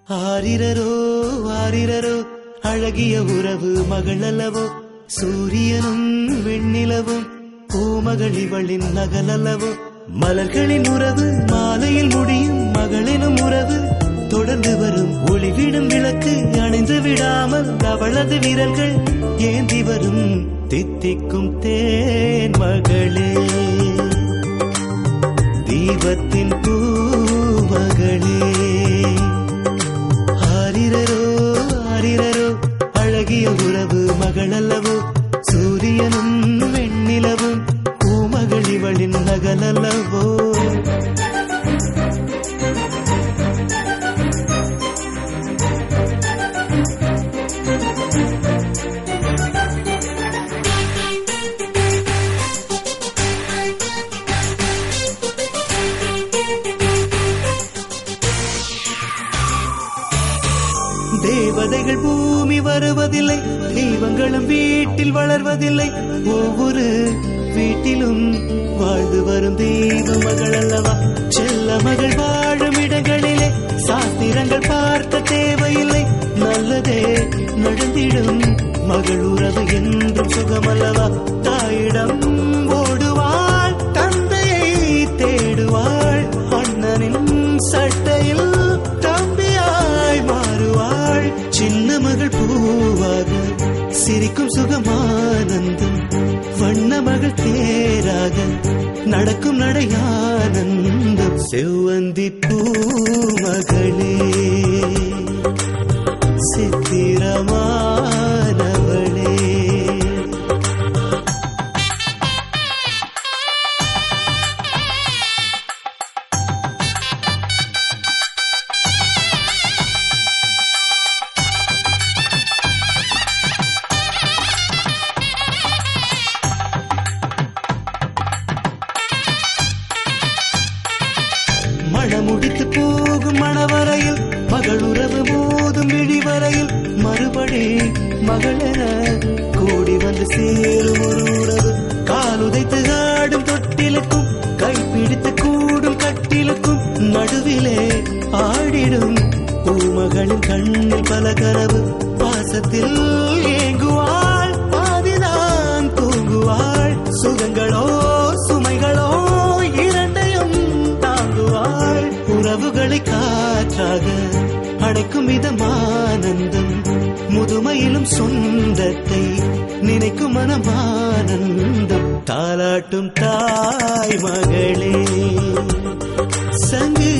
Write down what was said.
ஆரிரரோ ஆரிரரோ அழகிய உறவு மகளல்லவோ, சூரியனும் வெண்ணிலவும் பூமகள் இவளின் நகலல்லவோ. மலர்களின் உறவு மாலையில் முடியும், மகளினும் உறவு தொடர்ந்து வரும். ஒளிவிடும் விளக்கு அணைந்து விடாமல் அவளது விரல்கள் ஏந்தி வரும். தித்திக்கும் தேன் மகளே, தீபத்தின் பூமகளே. ஆரிரரோ ஆரிரரோ அழகிய உறவு மகளல்லவோ, சூரியனும் வெண்ணிலவும் பூமகள் இவளின் நகலல்லவோ. தேவதைகள் பூமி வருவதில்லை, தெய்வங்களும் வீட்டில் வளர்வதில்லை. ஒவ்வொரு வீட்டிலும் வாழ்ந்து வரும் தெய்வ மகள் அல்லவா. செல்ல மகள் வாழும் இடங்களிலே சாஸ்திரங்கள் பார்க்க தேவையில்லை. நல்லதே நடந்திடும், மகள் உறவு என்றும் சுகமல்லவா. தாயிடம் ஓடுவாள், தந்தையை தேடுவாள், அண்ணனின் சட்டையில் தம்பியாய் மாறுவாள். சின்ன மகள் பூவாக சிரிக்கும் சுகமானந்தம், வண்ண மகள் தேராக நடக்கும் நடையானந்தம். செவ்வந்தி பூமகளே, சித்திரமானவளே. மணமுடித்து போகும் மணவரையில், மகள் உறவு மோதும் விழிவரையில், மறுபடி மகளென கூடி வந்து சேரும் ஒரு உறவு. காலுதைத்து ஆடும் தொட்டிலுக்கும், கைப்பிடித்து கூடும் கட்டிலுக்கும் நடுவிலே ஆடிடும் பூமகளின் கண்ணில் பல கனவு. பாசத்தில் ஏங்குவாள், பாதிதான் தூங்குவாள். சுகங்களோ சுமைகளோ இரண்டையும் தாங்குவாள். உறவுகளை காற்றாக அடைக்கும் இதமானந்தம், முதுமையிலும் சொந்தத்தை நினைக்கும் மனமானந்தம். தாலாட்டும் தாய் மகளே, சங்கு